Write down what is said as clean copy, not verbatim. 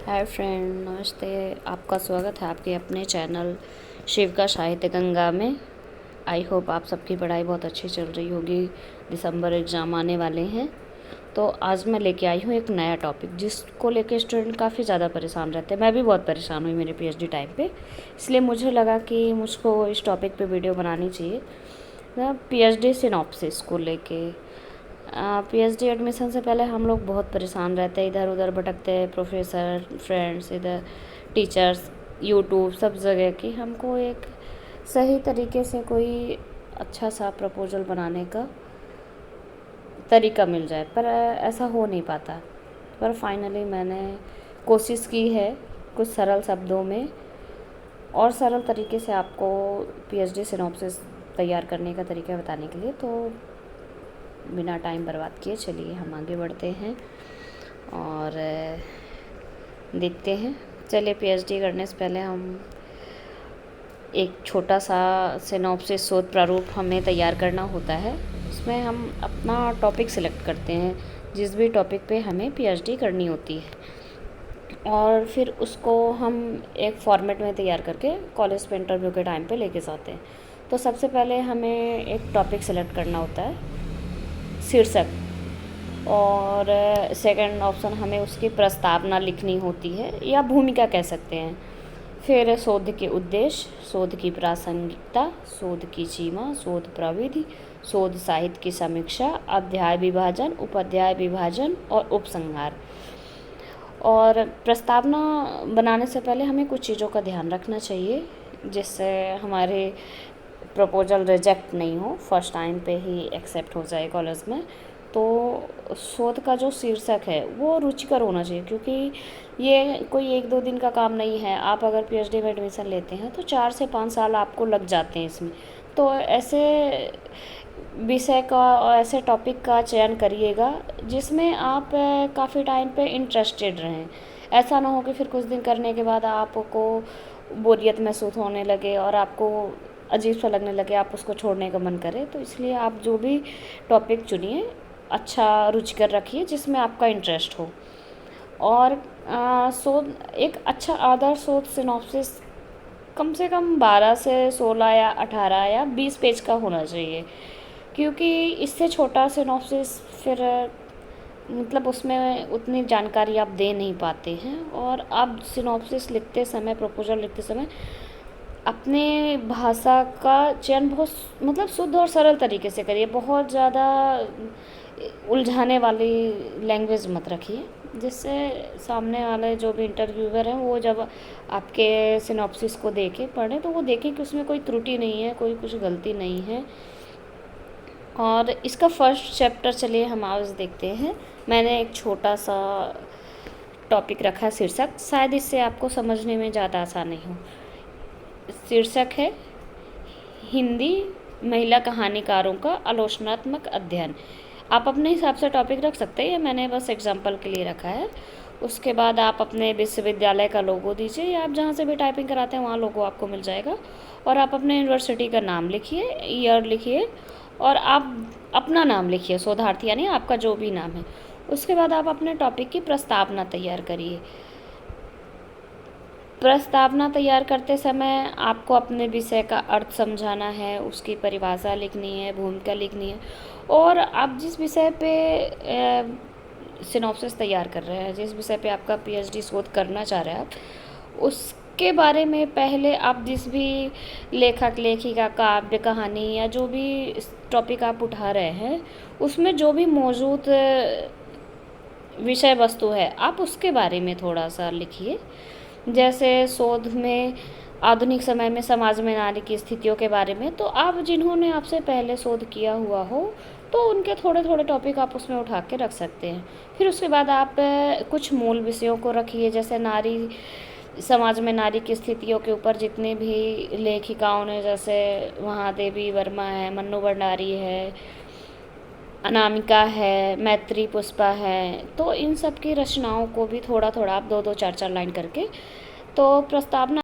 Hi friend, नमस्ते। आपका स्वागत है आपके अपने चैनल शिविका साहित्य गंगा में। आई होप आप सबकी पढ़ाई बहुत अच्छी चल रही होगी। दिसंबर एग्ज़ाम आने वाले हैं, तो आज मैं लेके आई हूँ एक नया टॉपिक जिसको लेके स्टूडेंट काफ़ी ज़्यादा परेशान रहते हैं। मैं भी बहुत परेशान हुई मेरे पीएचडी टाइम पे, इसलिए मुझे लगा कि मुझको इस टॉपिक पे वीडियो बनानी चाहिए। पीएचडी सिनॉप्सिस को लेके पीएचडी एडमिशन से पहले हम लोग बहुत परेशान रहते हैं, इधर उधर भटकते हैं, प्रोफेसर, फ्रेंड्स, इधर टीचर्स, यूट्यूब, सब जगह की हमको एक सही तरीके से कोई अच्छा सा प्रपोजल बनाने का तरीका मिल जाए, पर ऐसा हो नहीं पाता। पर फाइनली मैंने कोशिश की है कुछ सरल शब्दों में और सरल तरीके से आपको पीएचडी सिनॉप्सिस तैयार करने का तरीका बताने के लिए। तो बिना टाइम बर्बाद किए चलिए हम आगे बढ़ते हैं और देखते हैं। चलिए, पीएचडी करने से पहले हम एक छोटा सा सिनॉप्सिस शोध प्रारूप हमें तैयार करना होता है। उसमें हम अपना टॉपिक सिलेक्ट करते हैं, जिस भी टॉपिक पे हमें पीएचडी करनी होती है, और फिर उसको हम एक फॉर्मेट में तैयार करके कॉलेज पे इंटरव्यू के टाइम पे लेके जाते हैं। तो सबसे पहले हमें एक टॉपिक सिलेक्ट करना होता है, शीर्षक, और सेकंड ऑप्शन हमें उसकी प्रस्तावना लिखनी होती है या भूमिका कह सकते हैं। फिर शोध के उद्देश्य, शोध की प्रासंगिकता, शोध की सीमा, शोध प्रविधि, शोध साहित्य की समीक्षा, अध्याय विभाजन, उपाध्याय विभाजन और उपसंहार। और प्रस्तावना बनाने से पहले हमें कुछ चीज़ों का ध्यान रखना चाहिए जिससे हमारे प्रपोजल रिजेक्ट नहीं हो, फर्स्ट टाइम पे ही एक्सेप्ट हो जाए कॉलेज में। तो शोध का जो शीर्षक है वो रुचिकर होना चाहिए, क्योंकि ये कोई 1-2 दिन का काम नहीं है। आप अगर पीएचडी में एडमिशन लेते हैं तो 4 से 5 साल आपको लग जाते हैं इसमें। तो ऐसे विषय का और ऐसे टॉपिक का चयन करिएगा जिसमें आप काफ़ी टाइम पे इंटरेस्टेड रहें। ऐसा ना हो कि फिर कुछ दिन करने के बाद आपको बोरियत महसूस होने लगे और आपको अजीब सा लगने लगे, आप उसको छोड़ने का मन करे। तो इसलिए आप जो भी टॉपिक चुनिए अच्छा रुचिकर रखिए जिसमें आपका इंटरेस्ट हो। और शोध, एक अच्छा आदर्श शोध सिनॉप्सिस कम से कम 12 से 16 या 18 या 20 पेज का होना चाहिए, क्योंकि इससे छोटा सिनॉप्सिस फिर मतलब उसमें उतनी जानकारी आप दे नहीं पाते हैं। और आप सिनॉप्सिस लिखते समय, प्रपोजल लिखते समय अपने भाषा का चयन बहुत मतलब शुद्ध और सरल तरीके से करिए। बहुत ज़्यादा उलझाने वाली लैंग्वेज मत रखिए, जिससे सामने वाले जो भी इंटरव्यूअर हैं वो जब आपके सिनॉप्सिस को देखें, पढ़ें, तो वो देखें कि उसमें कोई त्रुटि नहीं है, कोई कुछ गलती नहीं है। और इसका फर्स्ट चैप्टर चलिए हम आज देखते हैं। मैंने एक छोटा सा टॉपिक रखा है, शीर्षक, शायद इससे आपको समझने में ज़्यादा आसानी हो। शीर्षक है हिंदी महिला कहानीकारों का आलोचनात्मक अध्ययन। आप अपने हिसाब से टॉपिक रख सकते हैं, मैंने बस एग्जाम्पल के लिए रखा है। उसके बाद आप अपने विश्वविद्यालय का लोगो दीजिए, या आप जहाँ से भी टाइपिंग कराते हैं वहाँ लोगो आपको मिल जाएगा। और आप अपने यूनिवर्सिटी का नाम लिखिए, ईयर लिखिए, और आप अपना नाम लिखिए, शोधार्थी यानी आपका जो भी नाम है। उसके बाद आप अपने टॉपिक की प्रस्तावना तैयार करिए। प्रस्तावना तैयार करते समय आपको अपने विषय का अर्थ समझाना है, उसकी परिभाषा लिखनी है, भूमिका लिखनी है, और आप जिस विषय पे सिनॉप्सिस तैयार कर रहे हैं, जिस विषय पे आपका पीएचडी शोध करना चाह रहे हैं आप, उसके बारे में पहले आप जिस भी लेखक, लेखिका, काव्य, कहानी या जो भी टॉपिक आप उठा रहे हैं उसमें जो भी मौजूद विषय वस्तु है आप उसके बारे में थोड़ा सा लिखिए। जैसे शोध में आधुनिक समय में समाज में नारी की स्थितियों के बारे में, तो आप जिन्होंने आपसे पहले शोध किया हुआ हो तो उनके थोड़े थोड़े टॉपिक आप उसमें उठा के रख सकते हैं। फिर उसके बाद आप कुछ मूल विषयों को रखिए, जैसे नारी समाज में नारी की स्थितियों के ऊपर जितने भी लेखिकाओं ने, जैसे महादेवी वर्मा है, मन्नू भंडारी है, अनामिका है, मैत्री पुष्पा है, तो इन सब की रचनाओं को भी थोड़ा थोड़ा आप 2-2, 4-4 लाइन करके तो प्रस्तावना